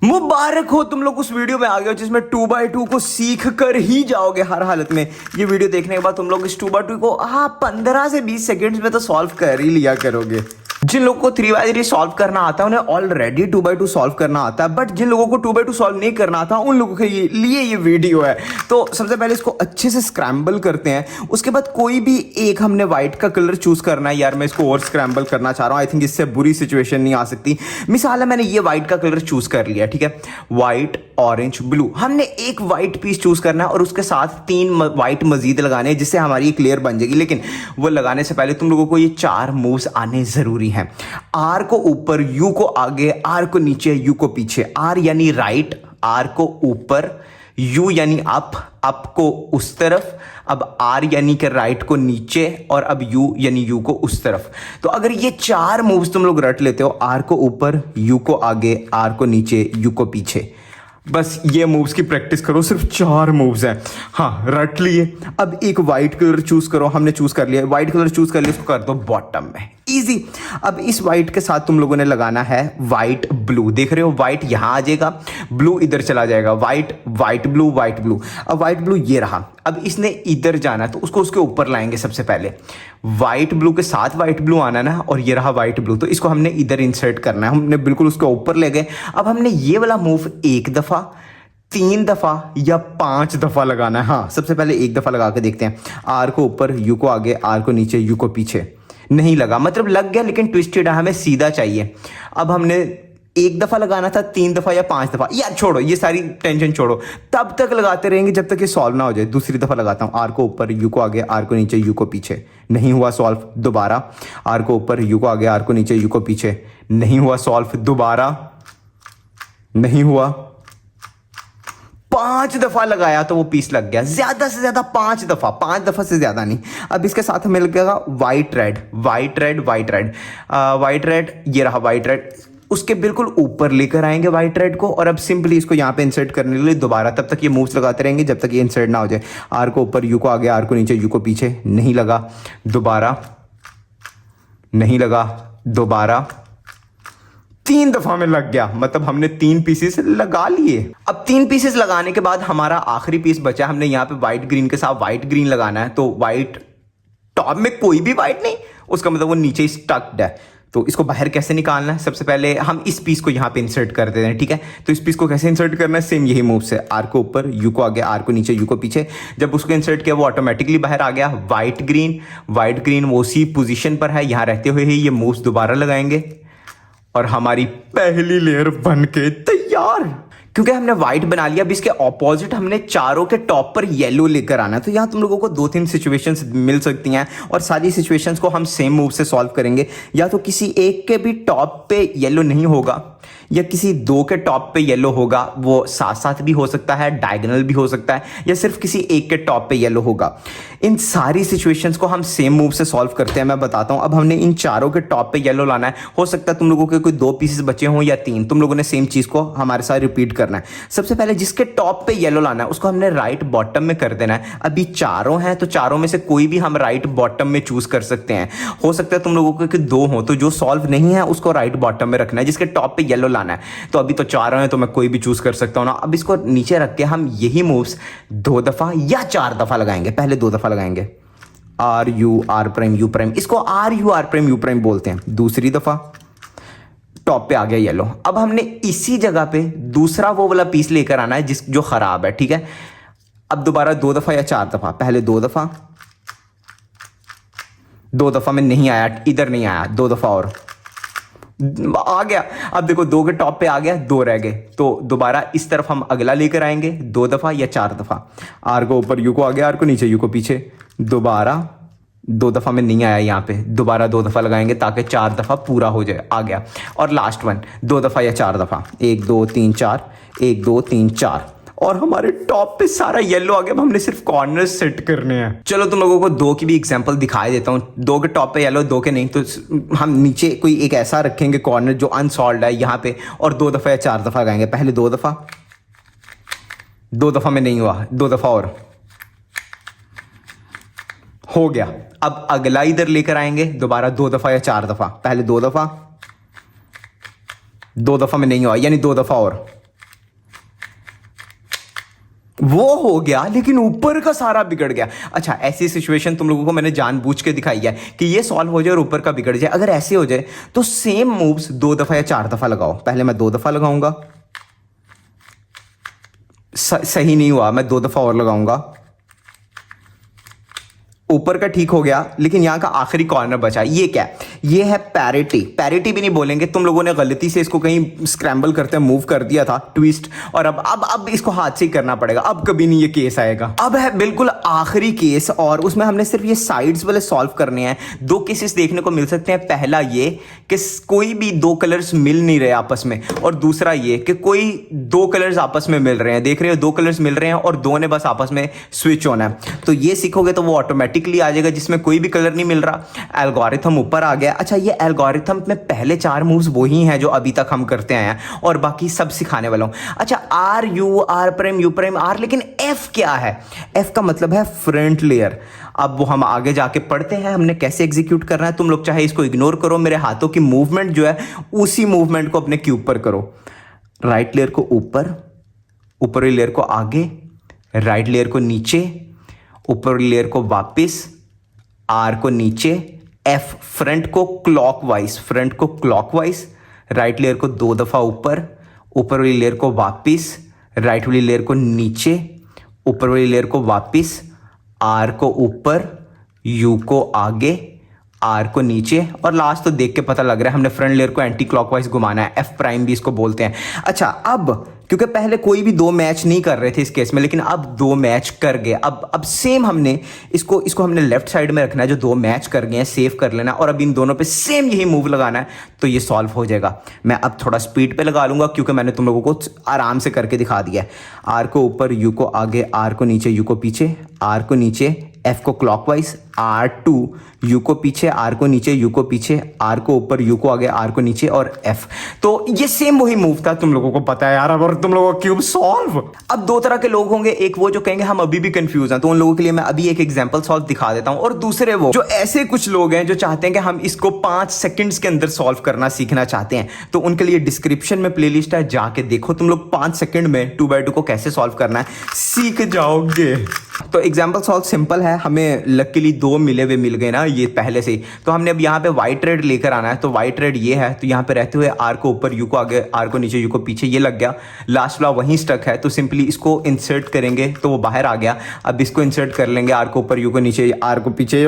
मुबारक हो, तुम लोग उस वीडियो में आ गए हो जिसमें 2x2 को सीख कर ही जाओगे हर हालत में। ये वीडियो देखने के बाद तुम लोग इस 2x2 को 15 से 20 सेकंड्स में तो सॉल्व कर ही लिया करोगे। जिन लोगों को 3x3 सॉल्व करना आता है उन्हें ऑलरेडी 2x2 सॉल्व करना आता है, बट जिन लोगों को 2x2 सॉल्व नहीं करना आता उन लोगों के लिए ये वीडियो है। तो सबसे पहले इसको अच्छे से स्क्रैम्बल करते हैं, उसके बाद कोई भी एक हमने व्हाइट का कलर चूज करना है। यार मैं इसको और स्क्रैम्बल करना चाह रहा हूँ, आई थिंक इससे बुरी सिचुएशन नहीं आ सकती। मिसाल है मैंने ये व्हाइट का कलर चूज कर लिया, ठीक है, व्हाइट ऑरेंज ब्लू। हमने एक व्हाइट पीस चूज करना है और उसके साथ 3 व्हाइट मजीद लगाने हैं जिससे हमारी एक लेयर बन जाएगी। लेकिन वो लगाने से पहले तुम लोगों को ये 4 मूव्स आने जरूरी हैं। आर को ऊपर, यू को आगे, आर को नीचे, यू को पीछे। आर यानी राइट, आर को ऊपर, यू यानी अप, अप को उस तरफ, अब आर यानी कि राइट को नीचे, और अब यू यानी यू को उस तरफ। तो अगर ये 4 मूव्स तुम लोग रट लेते हो, आर को ऊपर, यू को आगे, आर को नीचे, यू को पीछे, बस ये मूव्स की प्रैक्टिस करो। सिर्फ 4 मूव्स हैं, हाँ रट लिए। अब एक वाइट कलर चूज करो, हमने चूज कर लिया, वाइट कलर चूज कर लिया, इसको कर दो बॉटम में, इजी। अब इस वाइट के साथ तुम लोगों ने लगाना है वाइट ब्लू। देख रहे हो, वाइट यहां आ जाएगा, ब्लू इधर चला जाएगा, white white blue white blue. अब वाइट ब्लू ये रहा, अब इसने इधर जाना है तो उसको उसके ऊपर लाएंगे। सबसे पहले वाइट ब्लू के साथ वाइट ब्लू आना ना, और ये रहा वाइट ब्लू, तो इसको हमने इधर इंसर्ट करना है। हमने बिल्कुल उसके ऊपर ले गए। अब हमने ये वाला मूव 1 दफा, 3 दफा या 5 दफा लगाना है। हाँ सबसे पहले 1 दफा लगा के देखते हैं। आर को ऊपर, यू को आगे, आर को नीचे, यू को पीछे। नहीं लगा, मतलब लग गया लेकिन ट्विस्टेड है, हमें सीधा चाहिए। अब हमने 1 दफा लगाना था, 3 दफा या 5 दफा, यार छोड़ो ये सारी टेंशन छोड़ो, तब तक लगाते रहेंगे जब तक ये सॉल्व ना हो जाए। दूसरी दफा लगाता हूँ, आर को ऊपर, यू को आगे, आर को नीचे, यू को पीछे। नहीं हुआ सॉल्व, दोबारा आर को ऊपर, यू को आगे, आर को नीचे, यू को पीछे। नहीं हुआ सॉल्व, दोबारा नहीं हुआ। 5 दफा लगाया तो वो पीस लग गया, ज्यादा से ज्यादा 5 दफा, 5 दफा से ज्यादा नहीं। अब इसके साथ हमें लगेगा white red, white red, white red, white red, ये रहा वाइट रेड। उसके बिल्कुल ऊपर लेकर आएंगे वाइट रेड को, और अब सिंपली इसको यहाँ पे इंसर्ट करने के लिए दोबारा, तब तक ये मूव्स लगाते रहेंगे जब तक ये इंसर्ट ना हो जाए। आर को ऊपर, यू को आगे, आर को नीचे, यू को पीछे। नहीं लगा, दोबारा नहीं लगा, दोबारा 3 दफा में लग गया, मतलब हमने 3 पीसेस लगा लिए। अब 3 पीसेस लगाने के बाद हमारा आखिरी पीस बचा। हमने यहाँ पे व्हाइट ग्रीन के साथ व्हाइट ग्रीन लगाना है, तो व्हाइट टॉप में कोई भी व्हाइट नहीं, उसका मतलब वो नीचे स्टक्ड है। तो इसको बाहर कैसे निकालना है? सबसे पहले हम इस पीस को यहाँ पे इंसर्ट कर देते हैं, ठीक है। तो इस पीस को कैसे इंसर्ट करना है? सेम यही मूव से, आर को ऊपर, यू को आगे, आर को नीचे, यू को पीछे। जब उसको इंसर्ट किया वो ऑटोमेटिकली बाहर आ गया। व्हाइट ग्रीन वो उसी पोजीशन पर है, यहाँ रहते हुए ही ये मूव्स दोबारा लगाएंगे और हमारी पहली लेयर बन के तैयार। क्योंकि हमने व्हाइट बना लिया, अब इसके ऑपोजिट हमने चारों के टॉप पर येलो लेकर आना है। तो यहाँ तुम लोगों को 2-3 सिचुएशंस मिल सकती हैं, और सारी सिचुएशंस को हम सेम मूव से सॉल्व करेंगे। या तो किसी एक के भी टॉप पे येलो नहीं होगा, या किसी 2 के टॉप पे येलो होगा, वो साथ साथ भी हो सकता है, डायगोनल भी हो सकता है, या सिर्फ किसी एक के टॉप पे येलो होगा। इन सारी सिचुएशंस को हम सेम मूव से सॉल्व करते हैं। मैं बताता हूं। अब हमने इन चारों के टॉप पे येलो लाना है। हो सकता है तुम लोगों के कोई 2 पीसेस बचे हों या 3, तुम लोगों ने सेम चीज को हमारे साथ रिपीट करना है। सबसे पहले जिसके टॉप पे येलो लाना है उसको हमने राइट बॉटम में कर देना है। अभी चारों हैं तो चारों में से कोई भी हम राइट बॉटम में चूज कर सकते हैं। हो सकता है तुम लोगों के 2 हो, तो जो सॉल्व नहीं है उसको राइट बॉटम में रखना है, जिसके टॉप पे येलो लाना है। तो अभी तो 4 हैं तो मैं कोई भी चूज कर सकता हूं ना। अब इसको नीचे रख के हम यही मूव्स 2 दफा या 4 दफा लगाएंगे। पहले 2 दफा लगाएंगे, R U R prime U prime, इसको R U R prime U prime बोलते हैं। दूसरी दफा टॉप पे आ गया येलो। अब हमने इसी जगह पे दूसरा वो वाला पीस लेकर आना है जो खराब है, ठीक है। अब दोबारा 2 दफा या 4 दफा, पहले 2 दफा, 2 दफा में नहीं आया, इधर नहीं आया, 2 दफा और आ गया। अब देखो 2 के टॉप पे आ गया, 2 रह गए, तो दोबारा इस तरफ हम अगला लेकर आएंगे 2 दफा या 4 दफा। आर को ऊपर, यू को आगे, आर को नीचे, यू को पीछे। दोबारा 2 दफा में नहीं आया, यहाँ पे दोबारा 2 दफा लगाएंगे ताकि 4 दफा पूरा हो जाए, आ गया। और लास्ट वन 2 दफा या 4 दफा, 1 2 3 4, 1 2 3 4, और हमारे टॉप पे सारा येलो आ गया। अब हमने सिर्फ कॉर्नर सेट करने हैं। चलो तुम लोगों को 2 की भी एग्जांपल दिखाई देता हूँ। 2 के टॉप पे येलो, 2 के नहीं, तो हम नीचे कोई एक ऐसा रखेंगे कॉर्नर जो अनसॉल्व्ड है यहाँ पे, और 2 दफा या 4 दफा लगाएंगे। पहले 2 दफा, 2 दफा में नहीं हुआ, 2 दफा और हो गया। अब अगला इधर लेकर आएंगे, दोबारा 2 दफा या 4 दफा। पहले 2 दफा, 2 दफा में नहीं हुआ, यानी 2 दफा और वो हो गया, लेकिन ऊपर का सारा बिगड़ गया। अच्छा, ऐसी सिचुएशन तुम लोगों को मैंने जानबूझ के दिखाई है कि ये सॉल्व हो जाए और ऊपर का बिगड़ जाए। अगर ऐसे हो जाए तो सेम मूव्स 2 दफा या 4 दफा लगाओ। पहले मैं 2 दफा लगाऊंगा, सही नहीं हुआ, मैं 2 दफा और लगाऊंगा, ऊपर का ठीक हो गया, लेकिन यहां का आखिरी कॉर्नर बचा। ये क्या है? ये है पैरिटी। पैरिटी भी नहीं बोलेंगे, तुम लोगों ने गलती से इसको कहीं स्क्रैम्बल करते मूव कर दिया था, ट्विस्ट, और अब इसको हाथ से ही करना पड़ेगा। अब कभी नहीं ये केस आएगा। अब है बिल्कुल आखिरी केस, और उसमें हमने सिर्फ ये साइड्स वाले सॉल्व करने हैं। 2 केसेस देखने को मिल सकते हैं। पहला ये कि कोई भी 2 कलर्स मिल नहीं रहे आपस में, और दूसरा ये कि कोई 2 कलर्स आपस में मिल रहे हैं। देख रहे हो, 2 कलर्स मिल रहे हैं और 2 ने बस आपस में स्विच होना है। तो ये सीखोगे तो वो ऑटोमेटिकली आ जाएगा जिसमें कोई भी कलर नहीं मिल रहा। एल्गोरिथम ऊपर आ गया। अच्छा, ये एल्गोरिथम में पहले 4 मूव्स वही हैं जो अभी तक हम करते आए हैं, और बाकी सब सिखाने वाला हूं। अच्छा, R U, R prime, U prime, R, लेकिन एफ क्या है? एफ का मतलब है फ्रंट लेयर। अब वो हम आगे जाके पढ़ते हैं हमने कैसे एग्जीक्यूट करना है। तुम लोग चाहे इसको इग्नोर करो, मेरे हाथों की मूवमेंट जो है उसी मूवमेंट को अपने क्यूब पर करो। राइट लेयर को ऊपर, ऊपर वाली लेयर को आगे, राइट लेयर को नीचे, ऊपर वाली लेयर को वापस, आर को नीचे, एफ फ्रंट को क्लॉकवाइज, फ्रंट को क्लॉकवाइज, राइट लेयर को 2 दफा ऊपर, ऊपर वाली लेयर को वापस, राइट वाली लेयर को नीचे, ऊपर वाली लेयर को वापस, आर को ऊपर, यू को आगे, आर को नीचे, और लास्ट तो देख के पता लग रहा है हमने फ्रंट लेयर को एंटी क्लॉकवाइज घुमाना है। एफ प्राइम भी इसको बोलते हैं। अच्छा, अब क्योंकि पहले कोई भी 2 मैच नहीं कर रहे थे इस केस में, लेकिन अब 2 मैच कर गए। अब सेम हमने इसको हमने लेफ्ट साइड में रखना है, जो 2 मैच कर गए हैं सेव कर लेना, और अब इन दोनों पे सेम यही मूव लगाना है, तो ये सॉल्व हो जाएगा। मैं अब थोड़ा स्पीड पे लगा लूंगा क्योंकि मैंने तुम लोगों को आराम से करके दिखा दिया है। आर को ऊपर, यू को आगे, आर को नीचे, यू को पीछे, आर को नीचे, एफ को क्लॉकवाइज, R2, यू को पीछे, आर को नीचे, यू को पीछे, आर को ऊपर, यू को आगे, आर को नीचे, और एफ। तो ये सेम वही मूव था, तुम लोगों को पता है यार। और तुम लोगों का क्यूब सॉल्व। अब 2 तरह के लोग होंगे, एक वो जो कहेंगे हम अभी भी कंफ्यूज हैं, तो उन लोगों के लिए मैं अभी एक एग्जांपल सॉल्व दिखा देता हूं, और दूसरे वो जो ऐसे कुछ लोग हैं जो चाहते हैं कि हम इसको 5 सेकंड्स के अंदर सॉल्व करना सीखना चाहते हैं, तो उनके लिए डिस्क्रिप्शन में प्लेलिस्ट है, जाके देखो। तुम लोग 5 सेकंड में 2x2 को कैसे सॉल्व करना है सीख जाओगे। तो एग्जाम्पल सॉल्व सिंपल है, हमें लकीली 2 मिले हुए मिल गए ना ये पहले से ही। तो हमने अब यहाँ पे वाइट रेड लेकर आना है, तो वाइट रेड ये है, तो यहाँ पे रहते हुए आर को ऊपर, यू को आगे, आर को नीचे, यू को पीछे, ये लग गया। लास्ट वाला वहीं स्टक है, तो सिंपली इसको इंसर्ट करेंगे तो वो बाहर आ गया। अब इसको इंसर्ट कर लेंगे, आर को ऊपर, यू को नीचे, आर को पीछे,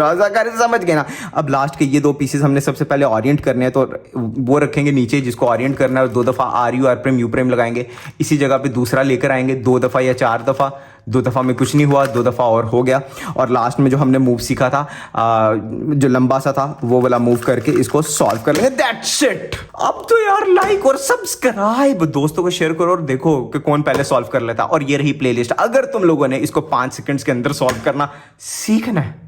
समझ गए ना। अब लास्ट के ये 2 पीसेस हमने सबसे पहले ओरिएंट करने हैं, तो वो रखेंगे नीचे जिसको ओरिएंट करना है, और 2 दफा R U, R prime, U prime लगाएंगे। इसी जगह पे दूसरा लेकर आएंगे 2 दफा या 4 दफा। 2 दफा में कुछ नहीं हुआ, 2 दफा और हो गया। और लास्ट में जो हमने मूव सीखा था जो लंबा सा था, वो वाला मूव करके इसको सॉल्व कर लेंगे। That's it. अब तो यार लाइक और सब्सक्राइब, दोस्तों को शेयर करो और देखो कि कौन पहले सॉल्व कर लेता। और ये रही प्लेलिस्ट। अगर तुम लोगों ने इसको 5 सेकंड्स के अंदर सॉल्व करना सीखना है